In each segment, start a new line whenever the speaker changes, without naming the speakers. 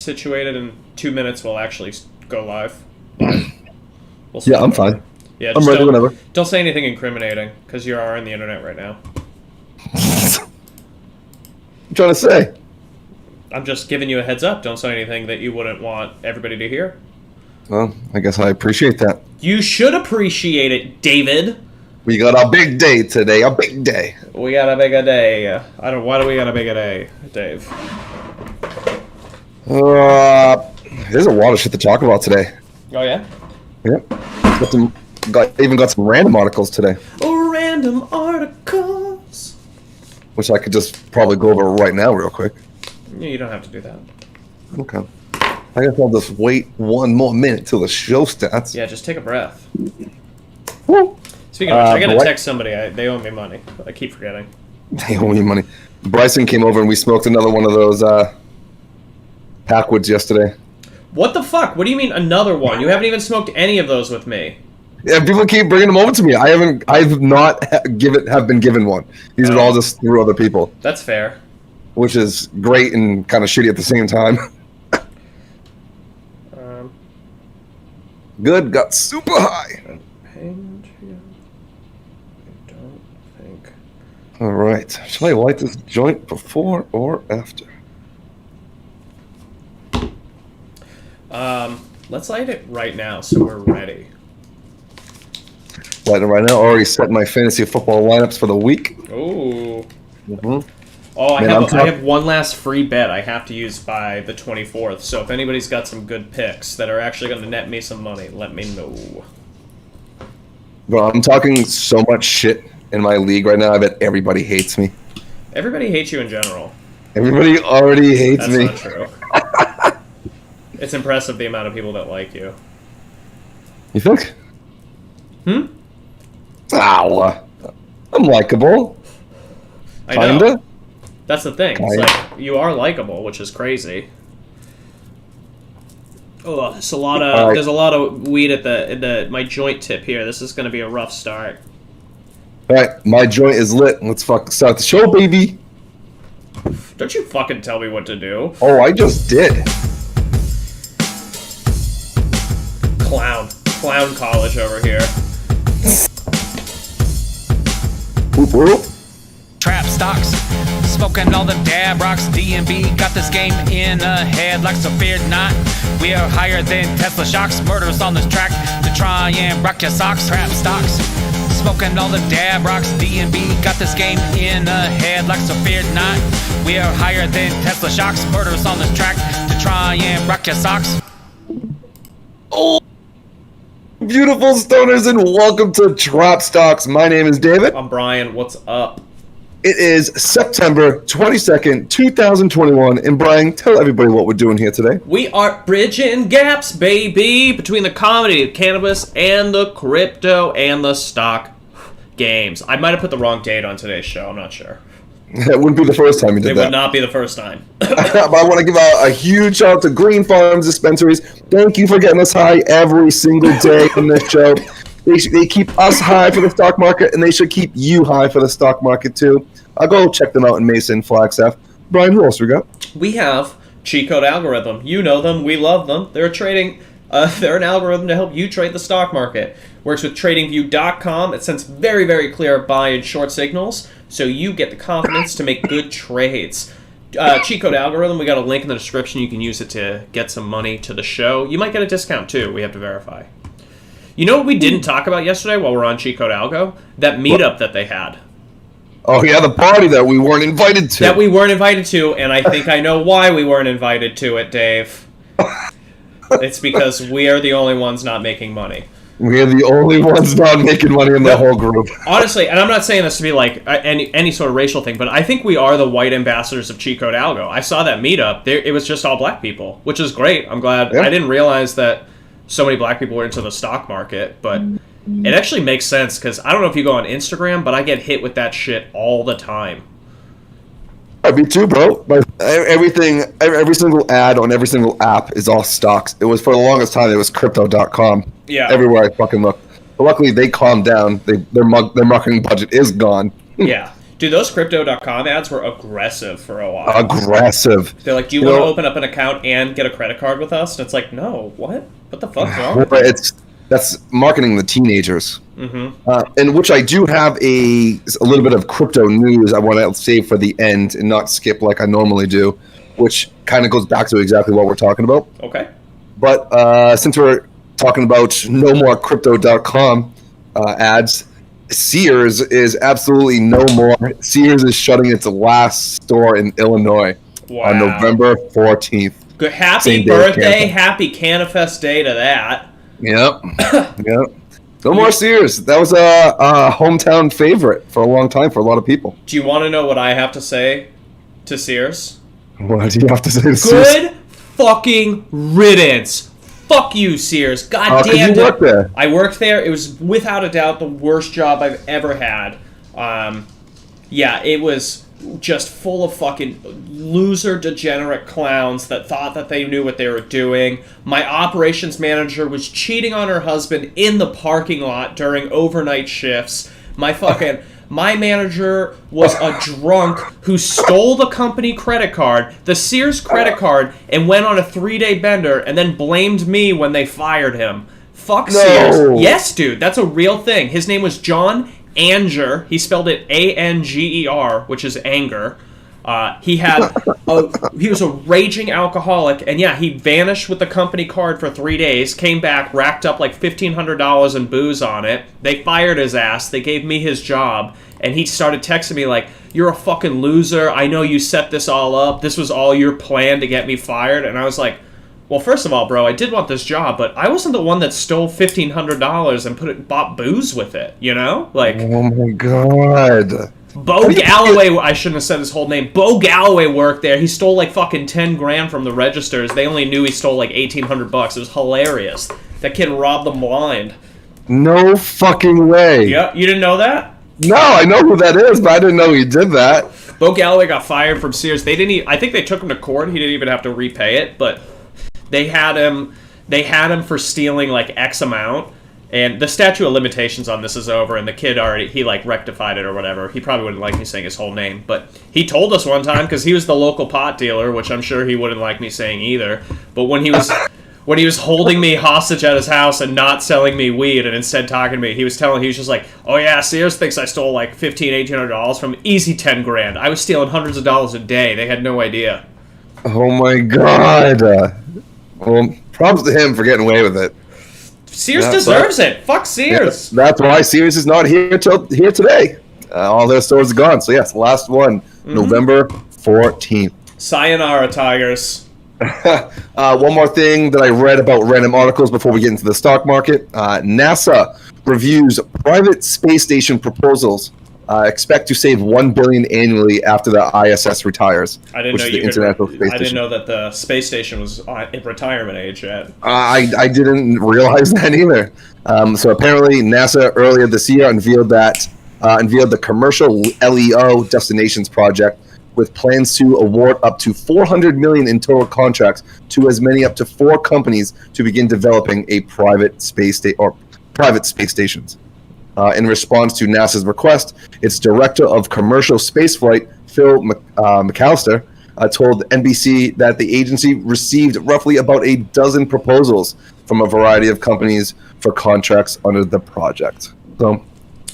situated in 2 minutes, we'll actually go live.
Yeah, I'm fine.
Yeah,
I'm ready whenever.
Don't say anything incriminating, because you are on the internet right now.
What you trying to say?
I'm just giving you a heads up. Don't say anything that you wouldn't want everybody to hear.
Well, I guess I appreciate that.
You should appreciate it, David.
We got a big day today. A big day.
We got a big day. Why do we got a big day, Dave?
There's a lot of shit to talk about today.
Oh yeah.
Yep. Even got some random articles today.
Oh, random articles.
Which I could just probably go over right now real quick.
Yeah, you don't have to do that.
Okay. I guess I'll just wait one more minute till the show starts.
Yeah, just take a breath.
Woo.
Speaking of which, I gotta text somebody. They owe me money. I keep forgetting.
They owe me money. Bryson came over and we smoked another one of those Packwoods yesterday.
What the fuck? What do you mean another one? You haven't even smoked any of those with me.
Yeah, people keep bringing them over to me. I've not been given one. These are all just through other people.
That's fair.
Which is great and kind of shitty at the same time. Good, got super high.
I don't think.
All right. Shall I light this joint before or after?
Let's light it right now so we're ready.
Lighting it right now. Already set my fantasy football lineups for the week.
Ooh.
Mm-hmm.
Oh, I have one last free bet I have to use by the 24th. So if anybody's got some good picks that are actually going to net me some money, let me know.
Bro, I'm talking so much shit in my league right now. I bet everybody hates me.
Everybody hates you in general.
Everybody already hates me.
That's not true. It's impressive the amount of people that like you.
You think?
Hmm?
Ow. I'm likable.
I know.
Kinda.
That's the thing. It's like, you are likable, which is crazy. Oh, there's a lot of weed at my joint tip here. This is going to be a rough start.
All right, my joint is lit. Let's fucking start the show, baby.
Don't you fucking tell me what to do.
Oh, I just did.
Clown college over here.
Whoop whoop.
Trap stocks, smoking all them dab rocks. DMB got this game in a head like so feared not. We are higher than Tesla shocks. Murders on this track to try and rock your socks. Trap stocks, smoking all them dab rocks. DMB got this game in a head like so feared not. We are higher than Tesla shocks. Murders on this track to try and rock your socks.
Oh, beautiful stoners, and welcome to Trap Stocks. My name is David.
I'm Brian. What's up?
It is September 22nd, 2021, and Brian, tell everybody what we're doing here today.
We are bridging gaps, baby, between the comedy, the cannabis, and the crypto, and the stock games. I might have put the wrong date on today's show. I'm not sure.
That wouldn't be the first time you did that.
It would not be the first time.
But I want to give a huge shout out to GreenPharms Dispensaries. Thank you for getting us high every single day in this show. They keep us high for the stock market, and they should keep you high for the stock market too. I'll go check them out in Mason, Flagstaff. Brian, who else we got?
We have Cheat Code Algorithm. You know them. We love them. They're trading. They're an algorithm to help you trade the stock market. Works with TradingView.com. It sends very, very clear buy and short signals, so you get the confidence to make good trades. Cheat Code Algorithm, we got a link in the description. You can use it to get some money to the show. You might get a discount too. We have to verify. You know what we didn't talk about yesterday while we're on Cheat Code Algo? That meetup that they had.
Oh yeah, the party that we weren't invited to.
That we weren't invited to, and I think I know why we weren't invited to it, Dave. It's because we are the only ones not making money.
We are the only ones not making money in the whole group.
Honestly, and I'm not saying this to be like any sort of racial thing, but I think we are the white ambassadors of Cheat Code Algo. I saw that meetup. It was just all black people, which is great. I'm glad. Yeah. I didn't realize that so many black people were into the stock market, but it actually makes sense because I don't know if you go on Instagram, but I get hit with that shit all the time.
Me too, bro. Every single ad on every single app is all stocks. It was for the longest time. It was crypto.com.
Yeah.
Everywhere I fucking look. But luckily, they calmed down. Their marketing budget is gone.
Yeah. Dude, those Crypto.com ads were aggressive for a while.
Aggressive.
They're like, do you want to open up an account and get a credit card with us? And it's like, no, what? What the fuck's wrong with you?
That's marketing the teenagers.
Mm-hmm.
In which I do have a little bit of crypto news I want to save for the end and not skip like I normally do, which kind of goes back to exactly what we're talking about.
Okay.
But since we're talking about no more Crypto.com ads, Sears is absolutely no more. Sears is shutting its last store in Illinois on November 14th.
Good, happy birthday, happy Cannabis Day to that.
Yep. Yep. No more Sears. That was a hometown favorite for a long time for a lot of people.
Do you want to know what I have to say to Sears?
What do you have to say to Sears?
Good fucking riddance. Fuck you, Sears. God damn it.
You worked there.
I worked there. It was without a doubt the worst job I've ever had. Yeah, it was just full of fucking loser, degenerate clowns that thought that they knew what they were doing. My operations manager was cheating on her husband in the parking lot during overnight shifts. My manager was a drunk who stole the company credit card, the Sears credit card, and went on a 3-day bender and then blamed me when they fired him. Fuck Sears. Yes, dude, that's a real thing. His name was John Anger. He spelled it Anger, which is anger. He was a raging alcoholic, and yeah, he vanished with the company card for 3 days, came back, racked up like $1,500 in booze on it. They fired his ass. They gave me his job, and he started texting me like, "You're a fucking loser. I know you set this all up. This was all your plan to get me fired." And I was like, well, first of all, bro, I did want this job, but I wasn't the one that stole $1,500 and bought booze with it, you know? Like,
oh my god.
Bo Galloway, I shouldn't have said his whole name. Bo Galloway worked there. He stole like fucking 10 grand from the registers. They only knew he stole like $1,800. It was hilarious. That kid robbed them blind.
No fucking way.
Yep, you didn't know that?
No, I know who that is, but I didn't know he did that.
Bo Galloway got fired from Sears. They didn't. I think they took him to court. He didn't even have to repay it, but they had him for stealing like X amount. And the statute of limitations on this is over, and the kid he like rectified it or whatever. He probably wouldn't like me saying his whole name, but he told us one time because he was the local pot dealer, which I'm sure he wouldn't like me saying either. But when he was holding me hostage at his house and not selling me weed and instead talking to me, he was just like, "Oh yeah, Sears thinks I stole like $1,800 from easy 10 grand. I was stealing hundreds of dollars a day. They had no idea."
Oh my god. Well, props to him for getting away with it.
Sears deserves it. Fuck Sears.
Yeah, that's why Sears is not here today. All their stores are gone. So yes, last one, November 14th.
Sayonara, Tigers.
One more thing that I read about random articles before we get into the stock market. NASA reviews private space station proposals. Expect to save $1 billion annually after the ISS retires.
I didn't know that the space station was in retirement age yet.
I didn't realize that either. So apparently, NASA earlier this year unveiled the commercial LEO Destinations project, with plans to award up to $400 million in total contracts to as many up to 4 companies to begin developing a private space stations. In response to NASA's request, its director of commercial spaceflight, Phil McAllister, told NBC that the agency received roughly about a dozen proposals from a variety of companies for contracts under the project. So,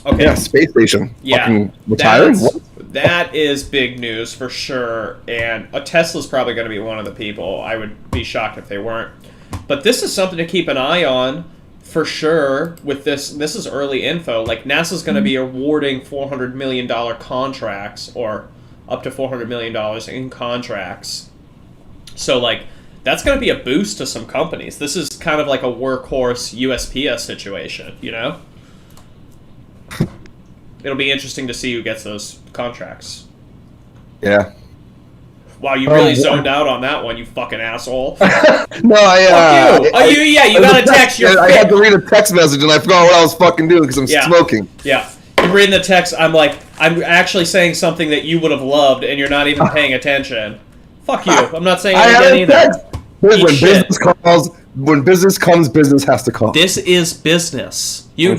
okay.
Yeah, space station.
Yeah,
fucking retiring?
That is big news for sure, and a Tesla's probably going to be one of the people. I would be shocked if they weren't. But this is something to keep an eye on. For sure, with this is early info. Like, NASA's going to be awarding $400 million contracts, or up to $400 million in contracts. So, like, that's going to be a boost to some companies. This is kind of like a workhorse USPS situation, you know? It'll be interesting to see who gets those contracts.
Yeah.
Wow, you really zoned out on that one, you fucking asshole.
No,
Fuck you. You got a text.
I had to read a text message and I forgot what I was fucking doing because I'm smoking.
Yeah. You're reading the text, I'm actually saying something that you would have loved and you're not even paying attention. Fuck you. I'm not saying anything either.
When business comes, business has to come.
This is business. You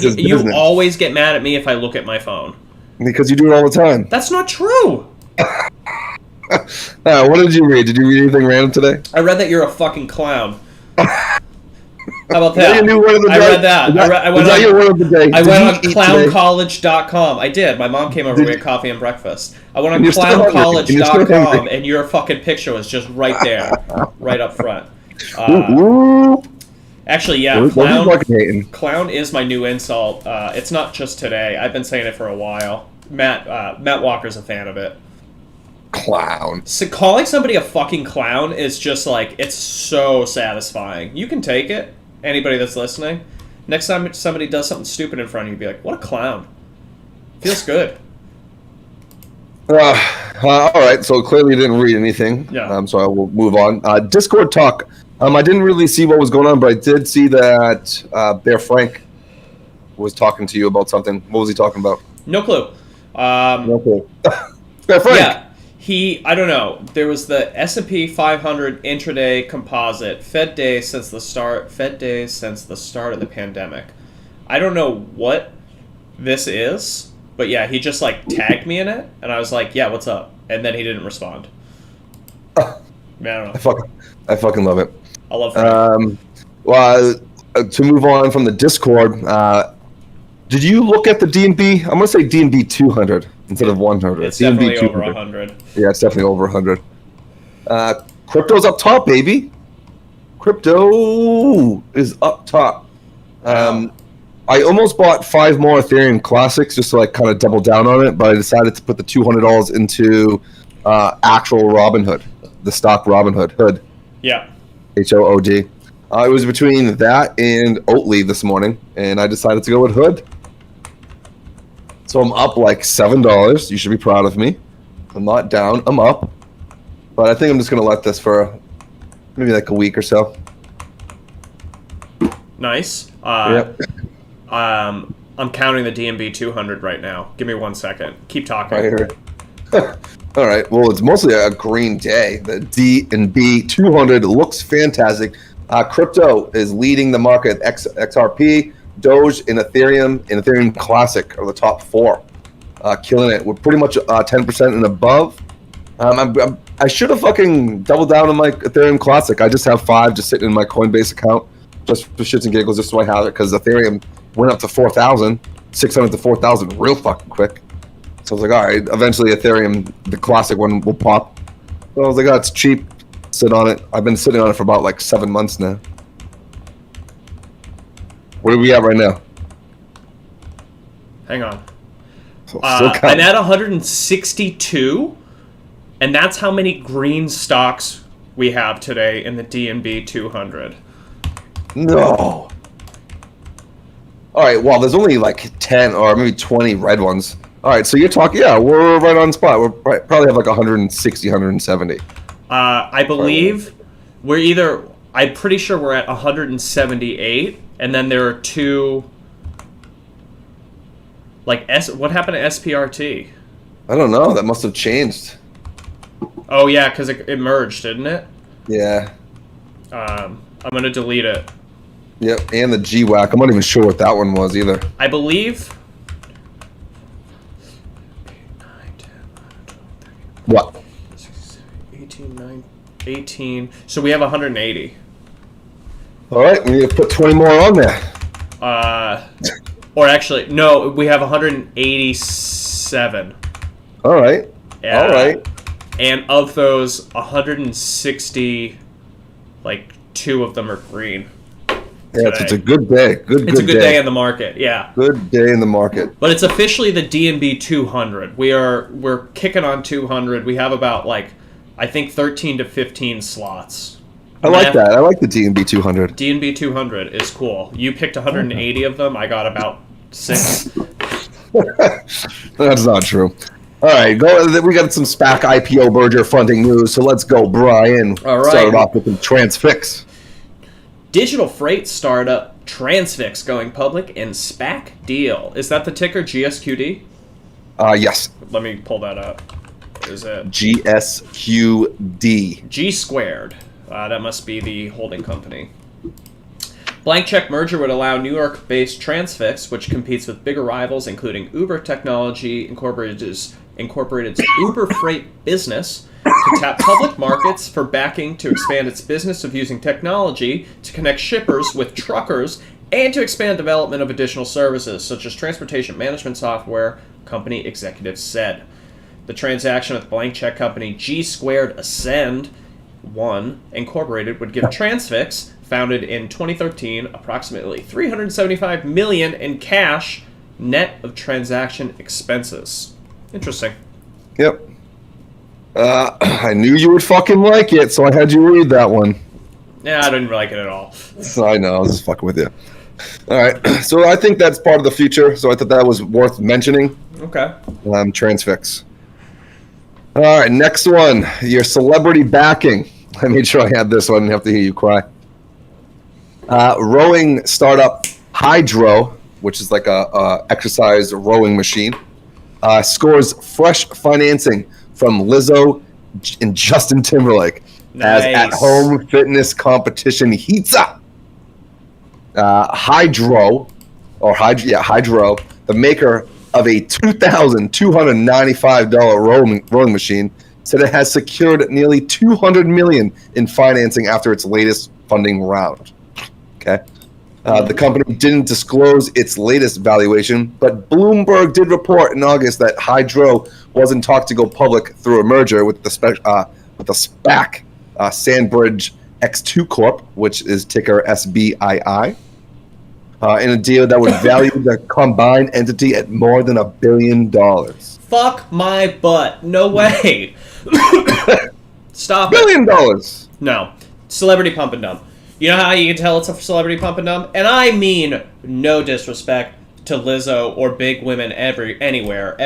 always get mad at me if I look at my phone.
Because you do it all the time.
That's not true.
What did you read? Did you read anything random today?
I read that you're a fucking clown. How about
Is that
that?
your new word of the
I
day?
read that.
Is that your word of the day?
I
Did
went
you
on
eat today?
clowncollege.com. I did. My mom came over. We had coffee and breakfast. I went on
And you're still hungry.
clowncollege.com, and your fucking picture was just right there, right up front.
Ooh.
Actually, yeah,
Don't be fucking hating.
clown is my new insult. It's not just today. I've been saying it for a while. Matt Walker's a fan of it.
Clown.
So calling somebody a fucking clown is just like, it's so satisfying. You can take it. Anybody that's listening. Next time somebody does something stupid in front of you, be like, what a clown. Feels good.
All right, so clearly you didn't read anything.
Yeah.
So I will move on. Discord talk. I didn't really see what was going on, but I did see that Bear Frank was talking to you about something. What was he talking about?
No clue.
Okay. Bear Frank.
Yeah. I don't know. There was the S&P 500 intraday composite Fed days since the start of the pandemic. I don't know what this is, but yeah, he just like tagged me in it, and I was like, yeah, what's up? And then he didn't respond. Man, I don't know.
I fucking love it.
I love that.
Well, to move on from the Discord, did you look at the DNB? I'm gonna say DNB 200 instead of 100.
It's
DNB
definitely over 100.
Yeah, it's definitely over 100. Crypto's up top, baby. Crypto is up top. I almost bought 5 more Ethereum Classics just to like kind of double down on it, but I decided to put the $200 into actual Robinhood, the stock Robinhood hood.
Yeah.
HOOD. It was between that and Oatly this morning, and I decided to go with Hood. So I'm up like $7. You should be proud of me. I'm not down. I'm up. But I think I'm just going to let this for maybe like a week or so.
Nice.
Yep.
I'm counting the DNB 200 right now. Give me 1 second. Keep talking.
Right here. All right. Well, it's mostly a green day. The DNB 200 looks fantastic. Crypto is leading the market. XRP, Doge, and Ethereum Classic are the top 4, killing it. We're pretty much 10% and above. I should have fucking doubled down on my Ethereum Classic. I just have 5 just sitting in my Coinbase account, just for shits and giggles, just so I have it, because Ethereum went up to 4,000, 600 to 4,000 real fucking quick. So I was like, all right, eventually Ethereum, the Classic one, will pop. So I was like, oh, it's cheap. Sit on it. I've been sitting on it for about like 7 months now. Where are we at right now?
Hang on.
Still
I'm at 162, and that's how many green stocks we have today in the DNB 200.
No. All right, well, there's only like 10 or maybe 20 red ones. All right, so you're talking, yeah, we're right on spot. We're probably have like 160, 170.
I believe I'm pretty sure we're at 178, and then there are 2, like, what happened to SPRT?
I don't know, that must have changed.
Oh, yeah, because it merged, didn't it?
Yeah.
I'm going to delete it.
Yep, and the GWAC. I'm not even sure what that one was either.
I believe...
What?
18. So we have 180.
All right, we need to put 20 more on there.
Or actually, no, we have 187.
All right. All right.
And of those, 160, like 2 of them are green.
Yeah, it's a good day.
It's a good day in the market. Yeah.
Good day in the market.
But it's officially the DNB 200. We're kicking on 200. We have about I think 13 to 15 slots.
I like that. I like the DNB 200.
DNB 200 is cool. You picked 180 of them. I got about 6.
That's not true. All right, we got some SPAC IPO merger funding news, so let's go, Brian.
All right.
Started off with the Transfix.
Digital freight startup Transfix going public in SPAC deal. Is that the ticker GSQD?
Yes.
Let me pull that up. Is it
GSQD?
G squared? That must be the holding company. Blank check merger would allow New York-based Transfix, which competes with bigger rivals including Uber Technology Incorporated's Uber Freight business, to tap public markets for backing to expand its business of using technology to connect shippers with truckers and to expand development of additional services, such as transportation management software, company executives said. The transaction with blank check company G Squared Ascend 1 Incorporated would give Transfix, founded in 2013, approximately $375 million in cash, net of transaction expenses. Interesting.
Yep. I knew you would fucking like it, so I had you read that one.
Yeah, I didn't like it at all.
So I know, I was just fucking with you. All right, so I think that's part of the future, so I thought that was worth mentioning.
Okay.
Transfix. All right, next one. Your celebrity backing. I made sure I had this so I didn't have to hear you cry. Rowing startup Hydro, which is like a exercise rowing machine, scores fresh financing from Lizzo and Justin Timberlake as at-home fitness competition heats up. Hydro, the maker of a $2,295 rowing machine, said it has secured nearly $200 million in financing after its latest funding round. Okay. The company didn't disclose its latest valuation, but Bloomberg did report in August that Hydro was in talk to go public through a merger with the SPAC, Sandbridge X2 Corp, which is ticker SBII, in a deal that would value the combined entity at more than $1 billion.
Fuck my butt. No way. Stop
$1 billion.
No. Celebrity pump and dump. You know how you can tell it's a celebrity pump and dump? And I mean no disrespect to Lizzo or big women everywhere.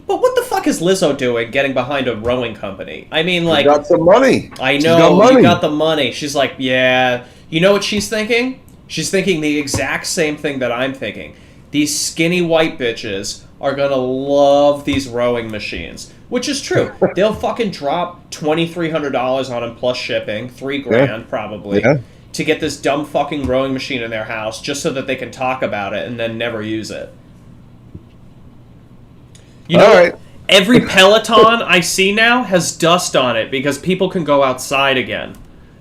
But what the fuck is Lizzo doing getting behind a rowing company? I mean, like...
She got some money.
I know, she got the money. She's like, yeah. You know what she's thinking? She's thinking the exact same thing that I'm thinking. These skinny white bitches are gonna love these rowing machines. Which is true. They'll fucking drop $2,300 on them plus shipping, $3,000 probably, to get this dumb fucking rowing machine in their house just so that they can talk about it and then never use it. You know, every Peloton I see now has dust on it because people can go outside again.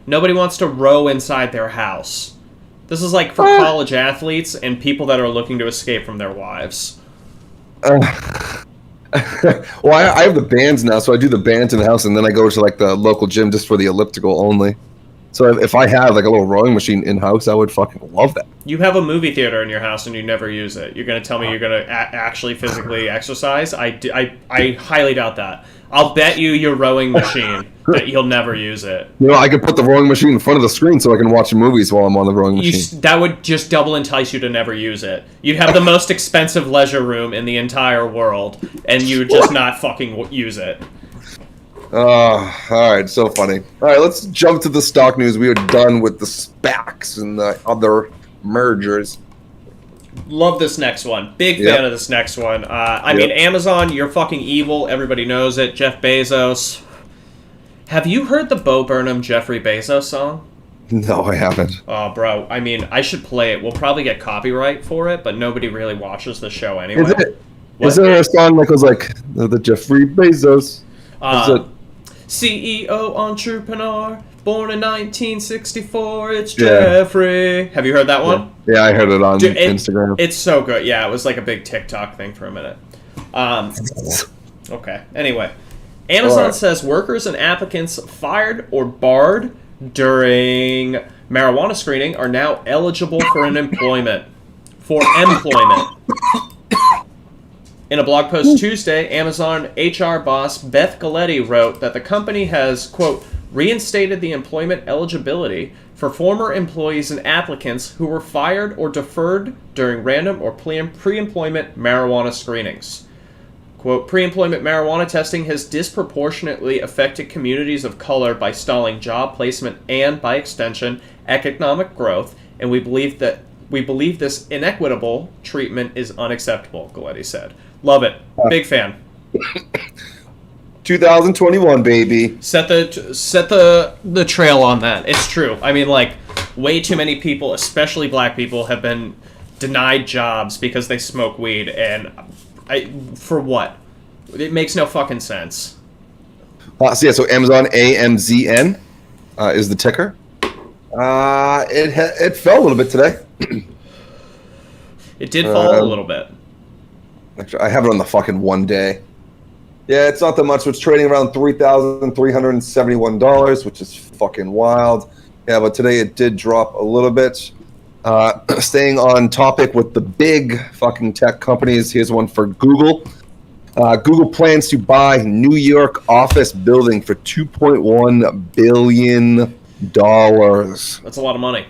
Nobody wants to row inside their house. This is like for college athletes and people that are looking to escape from their wives.
Well, I have the bands now, so I do the bands in the house, and then I go to like the local gym just for the elliptical only. So if I had like a little rowing machine in house, I would fucking love that.
You have a movie theater in your house and you never use it. You're gonna tell me you're gonna actually physically exercise? I highly doubt that. I'll bet you your rowing machine that you'll never use it.
You know, I could put the rowing machine in front of the screen so I can watch movies while I'm on the rowing machine.
That would just double entice you to never use it. You'd have the most expensive leisure room in the entire world, and you would just not fucking use it.
Alright, so funny. Alright, let's jump to the stock news. We are done with the SPACs and the other mergers.
Love this next one. Big fan of this next one. I mean, Amazon, you're fucking evil. Everybody knows it. Jeff Bezos. Have you heard the Bo Burnham Jeffrey Bezos song?
No, I haven't.
Oh, bro. I mean, I should play it. We'll probably get copyright for it, but nobody really watches the show anyway.
Is there a song that goes like, the Jeffrey Bezos?
CEO entrepreneur, born in 1964, it's Jeffrey. Have you heard that one?
Yeah, I heard it on Instagram.
It's so good. Yeah, it was like a big TikTok thing for a minute. Okay, anyway. Amazon says workers and applicants fired or barred during marijuana screening are now eligible for employment. In a blog post Tuesday, Amazon HR boss Beth Galetti wrote that the company has, quote, reinstated the employment eligibility for former employees and applicants who were fired or deferred during random or pre-employment marijuana screenings. Quote, pre-employment marijuana testing has disproportionately affected communities of color by stalling job placement and, by extension, economic growth, and we believe this inequitable treatment is unacceptable, Galetti said. Love it. Big fan.
2021, baby.
Set the trail on that. It's true. I mean, like, way too many people, especially black people, have been denied jobs because they smoke weed, and for what? It makes no fucking sense.
So Amazon, AMZN, is the ticker. It fell a little bit today.
It did fall a little bit.
Actually, I have it on the fucking 1 day. Yeah, it's not that much. It's trading around $3,371, which is fucking wild. Yeah, but today it did drop a little bit. Staying on topic with the big fucking tech companies, here's one for Google. Google plans to buy New York office building for $2.1 billion.
That's a lot of money.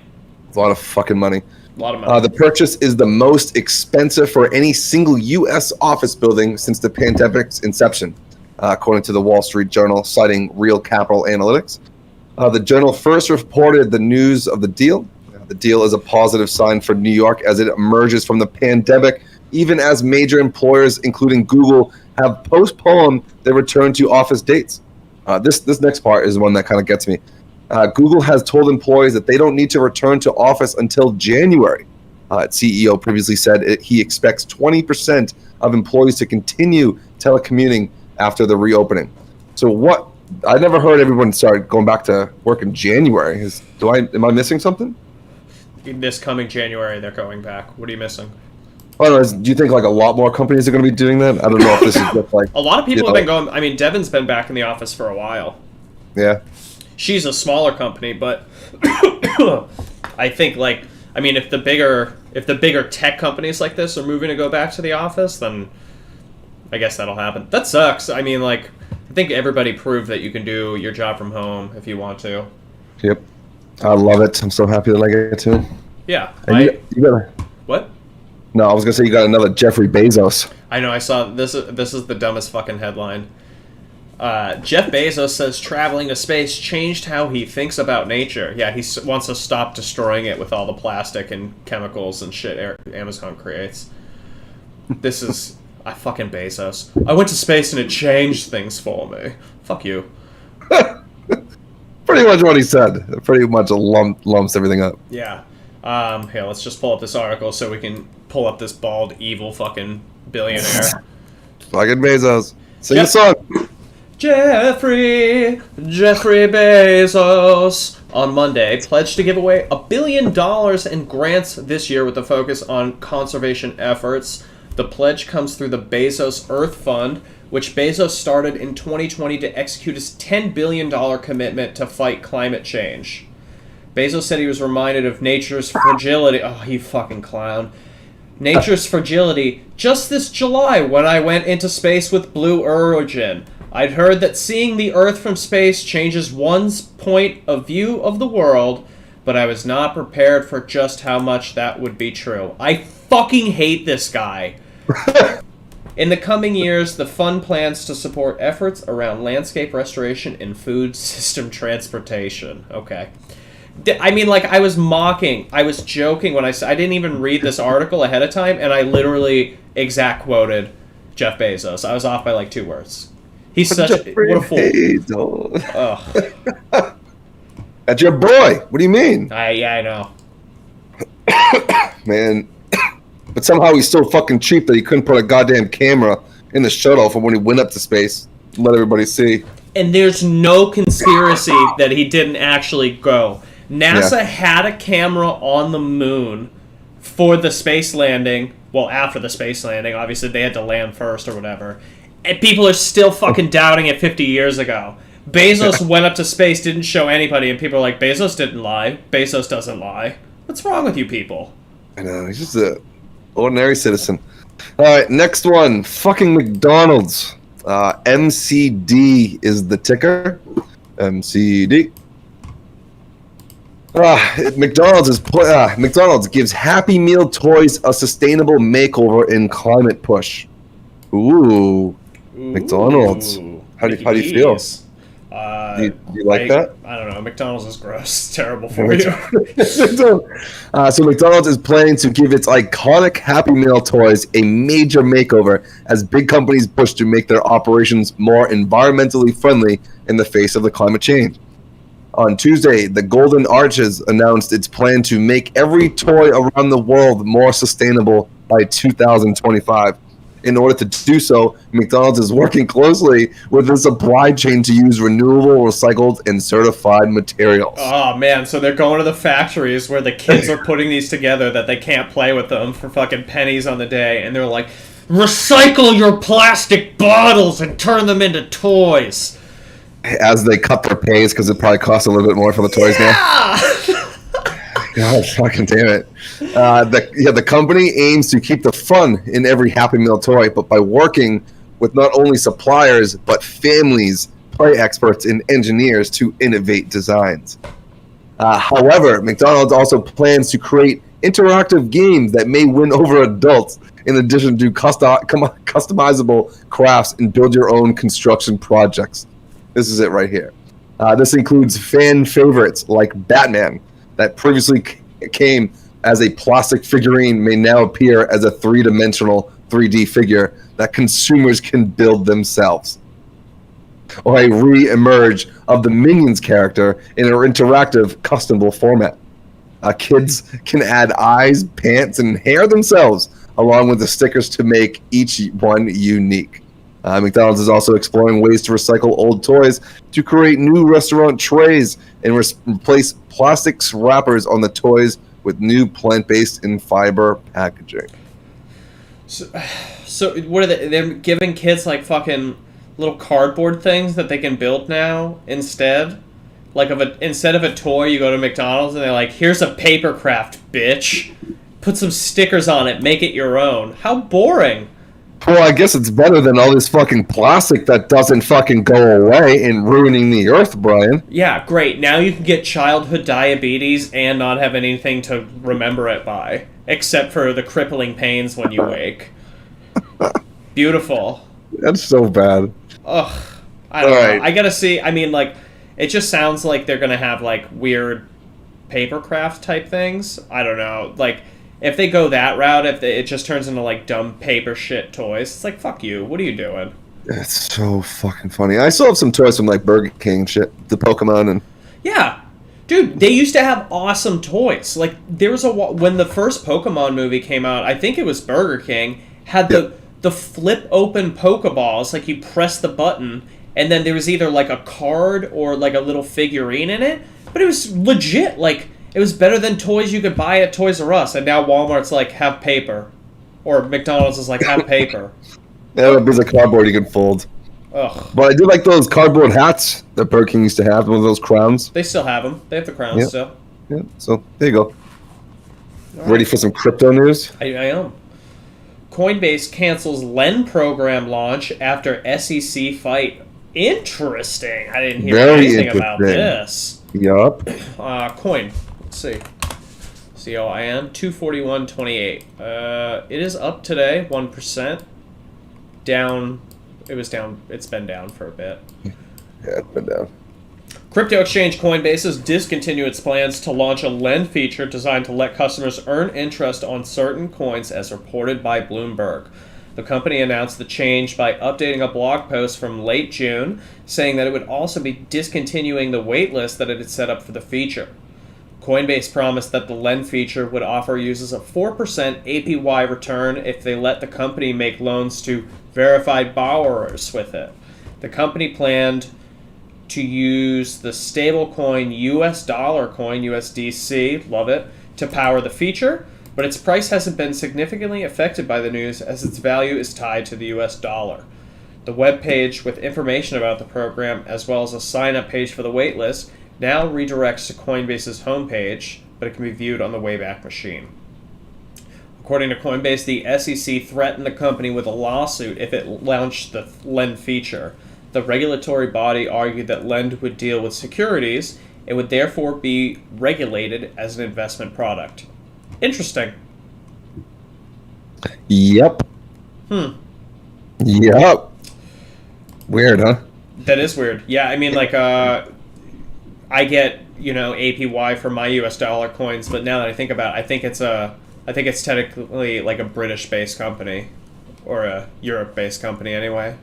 It's a lot of fucking money.
A lot of money.
The purchase is the most expensive for any single U.S. office building since the pandemic's inception, according to the Wall Street Journal, citing Real Capital Analytics. The Journal first reported the news of the deal. The deal is a positive sign for New York as it emerges from the pandemic, even as major employers, including Google, have postponed their return to office dates. This next part is one that kind of gets me. Google has told employees that they don't need to return to office until January. Its CEO previously said he expects 20% of employees to continue telecommuting after the reopening. So what? I never heard everyone start going back to work in January. Am I missing something?
This coming January, they're going back. What are you missing?
Do you think like a lot more companies are going to be doing that? I don't know if this is just like
a lot of people have been going. I mean, Devin's been back in the office for a while.
Yeah.
She's a smaller company, but I think if the bigger tech companies like this are moving to go back to the office, then I guess that'll happen. That sucks. I mean, I think everybody proved that you can do your job from home if you want to.
Yep. I love it. I'm so happy that I get to.
Yeah.
You gotta,
what?
No, I was gonna say you got another Jeffrey Bezos.
I know. I saw this. This is the dumbest fucking headline. Jeff Bezos says traveling to space changed how he thinks about nature. Yeah, he wants to stop destroying it with all the plastic and chemicals and shit Amazon creates. This is fucking Bezos. I went to space and it changed things for me. Fuck you.
Pretty much what he said. Pretty much lumps everything up.
Yeah. Here, let's just pull up this article so we can pull up this bald, evil fucking billionaire.
Fucking Bezos. Sing the song.
Jeffrey Bezos on Monday pledged to give away $1 billion in grants this year with a focus on conservation efforts. The pledge comes through the Bezos Earth Fund, which Bezos started in 2020 to execute his $10 billion commitment to fight climate change. Bezos said he was reminded of nature's fragility. Oh, you fucking clown. Nature's fragility just this July when I went into space with Blue Origin. I'd heard that seeing the Earth from space changes one's point of view of the world, but I was not prepared for just how much that would be true. I fucking hate this guy. In the coming years, the fund plans to support efforts around landscape restoration and food system transportation. Okay. I mean, I was joking when I didn't even read this article ahead of time, and I literally exact quoted Jeff Bezos. I was off by 2 words. He's what a fool. Ugh.
That's your boy. What do you mean?
Yeah, I know.
Man. But somehow he's so fucking cheap that he couldn't put a goddamn camera in the shuttle from when he went up to space to let everybody see.
And there's no conspiracy that he didn't actually go. NASA had a camera on the moon for the space landing. Well, after the space landing. Obviously, they had to land first or whatever. And people are still fucking doubting it 50 years ago. Bezos went up to space, didn't show anybody, and people are like, Bezos didn't lie. Bezos doesn't lie. What's wrong with you people?
I know, he's just an ordinary citizen. Alright, next one. Fucking McDonald's. MCD is the ticker. MCD. McDonald's gives Happy Meal toys a sustainable makeover in climate push. Ooh. McDonald's. How do you feel? Do you like that?
I don't know. McDonald's is gross. It's terrible for you.
So McDonald's is planning to give its iconic Happy Meal toys a major makeover as big companies push to make their operations more environmentally friendly in the face of the climate change. On Tuesday, the Golden Arches announced its plan to make every toy around the world more sustainable by 2025. In order to do so, McDonald's is working closely with the supply chain to use renewable, recycled, and certified materials.
Oh, man, so they're going to the factories where the kids are putting these together that they can't play with them for fucking pennies on the day, and they're like, recycle your plastic bottles and turn them into toys.
As they cut their pays, because it probably costs a little bit more for the toys now. God fucking damn it. The company aims to keep the fun in every Happy Meal toy, but by working with not only suppliers, but families, play experts, and engineers to innovate designs. However, McDonald's also plans to create interactive games that may win over adults, in addition to customizable crafts and build your own construction projects. This is it right here. This includes fan favorites like Batman, that previously came as a plastic figurine, may now appear as a three-dimensional 3D figure that consumers can build themselves. Or a re-emerge of the Minions character in an interactive, customable format. Kids can add eyes, pants, and hair themselves, along with the stickers to make each one unique. McDonald's is also exploring ways to recycle old toys to create new restaurant trays and replace plastic wrappers on the toys with new plant-based and fiber packaging.
So what are they? They're giving kids like fucking little cardboard things that they can build now instead? Like instead of a toy, you go to McDonald's and they're like, here's a paper craft, bitch. Put some stickers on it, make it your own. How boring.
Well, I guess it's better than all this fucking plastic that doesn't fucking go away and ruining the earth, Brian.
Yeah, great. Now you can get childhood diabetes and not have anything to remember it by, except for the crippling pains when you wake. Beautiful.
That's so bad.
Ugh. I don't know. I gotta see. I mean, like, it just sounds like they're gonna have, like, weird papercraft type things. I don't know. Like, if they go that route, it just turns into, like, dumb paper shit toys, it's like, fuck you. What are you doing?
It's so fucking funny. I still have some toys from, like, Burger King shit. The Pokemon and...
Yeah. Dude, they used to have awesome toys. Like, there was when the first Pokemon movie came out, I think it was Burger King, had the flip open Pokeballs, like, you press the button, and then there was either, like, a card or, like, a little figurine in it, but it was legit, like... It was better than toys you could buy at Toys R Us, and now Walmart's like, have paper. Or McDonald's is like, have paper.
Yeah, a piece of cardboard you can fold.
Ugh.
But I do like those cardboard hats that Burger King used to have, one of those crowns.
They still have them. They have the crowns still.
Yeah, so there you go. Ready for some crypto news?
I am. Coinbase cancels Lend program launch after SEC fight. Interesting. I didn't hear anything about this.
Yup.
Coin. Let's see. COIN 241.28. It is up today, 1%. Down. It was down. It's been down for a bit.
Yeah, it's been down.
Crypto exchange Coinbase has discontinued its plans to launch a lend feature designed to let customers earn interest on certain coins, as reported by Bloomberg. The company announced the change by updating a blog post from late June, saying that it would also be discontinuing the waitlist that it had set up for the feature. Coinbase promised that the lend feature would offer users a 4% APY return if they let the company make loans to verified borrowers with it. The company planned to use the stablecoin US dollar coin, USDC, love it, to power the feature, but its price hasn't been significantly affected by the news as its value is tied to the US dollar. The webpage with information about the program, as well as a sign-up page for the waitlist, now redirects to Coinbase's homepage, but it can be viewed on the Wayback Machine. According to Coinbase, the SEC threatened the company with a lawsuit if it launched the lend feature. The regulatory body argued that lend would deal with securities and would therefore be regulated as an investment product. Interesting.
Yep. Yep. Weird, huh?
That is weird. Yeah, I mean, like, I get, APY for my US dollar coins, but now that I think about it, I think it's technically like a British-based company, or a Europe-based company anyway.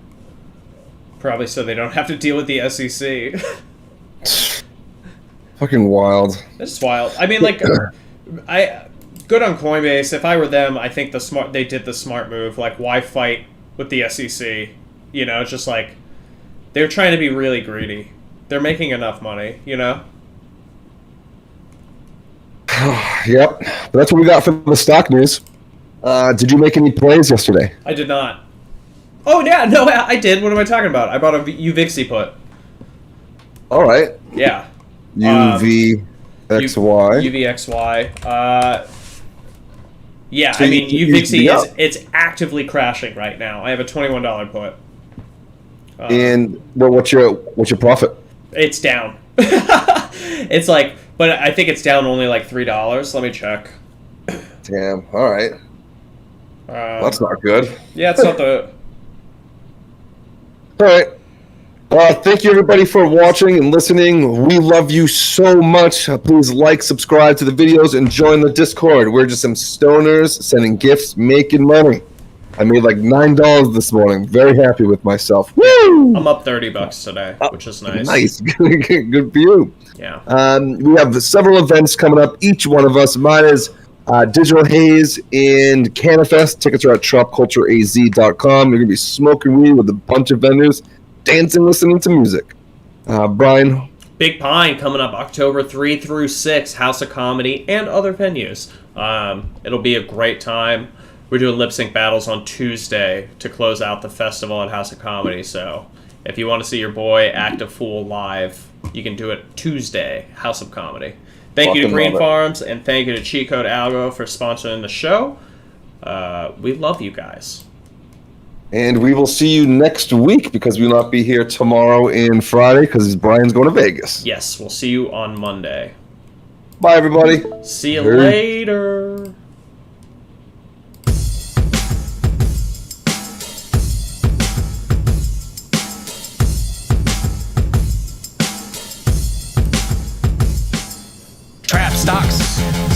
Probably so they don't have to deal with the SEC.
Fucking wild.
It's wild. I mean, like, good on Coinbase. If I were them, I think they did the smart move. Like, why fight with the SEC? You know, it's just like they're trying to be really greedy. They're making enough money, you know?
Yep. But that's what we got for the stock news. Did you make any plays yesterday?
I did not. Oh, yeah, no, I did. What am I talking about? I bought a UVXY put.
All right.
Yeah.
UVXY.
UVXY. Yeah,
So
I mean,
you
UVXY it's actively crashing right now. I have a $21 put.
And what's your profit?
It's down. It's like, but I think it's down only like $3. Let me check.
Damn. All right. That's not good.
Yeah, it's not the.
All right. Thank you, everybody, for watching and listening. We love you so much. Please like, subscribe to the videos, and join the Discord. We're just some stoners sending gifts, making money. I made like $9 this morning. Very happy with myself. Woo!
I'm up $30 today, which is nice.
Nice. Good for you.
Yeah.
We have several events coming up, each one of us. Mine is Digital Haze and Cannabis. Tickets are at shopcultureaz.com. You're going to be smoking weed with a bunch of vendors, dancing, listening to music. Brian?
Big Pine coming up October 3 through 6, House of Comedy, and other venues. It'll be a great time. We're doing lip sync battles on Tuesday to close out the festival at House of Comedy. So if you want to see your boy act a fool live, you can do it Tuesday, House of Comedy. Thank you to GreenPharms, and thank you to cheat code Algo for sponsoring the show. We love you guys.
And we will see you next week because we will not be here tomorrow and Friday because Brian's going to Vegas.
Yes, we'll see you on Monday.
Bye, everybody.
See you later.
Stocks,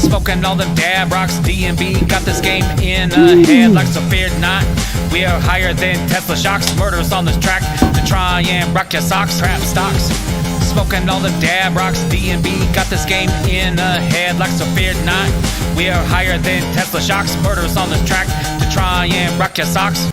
smoking all them dab rocks. DMB got this game in the head like so feared not. We are higher than Tesla shocks. Murderers on this track to try and rock your socks. Trap stocks, smoking all them dab rocks. DMB got this game in the head like so feared not. We are higher than Tesla shocks. Murderers on this track to try and rock your socks.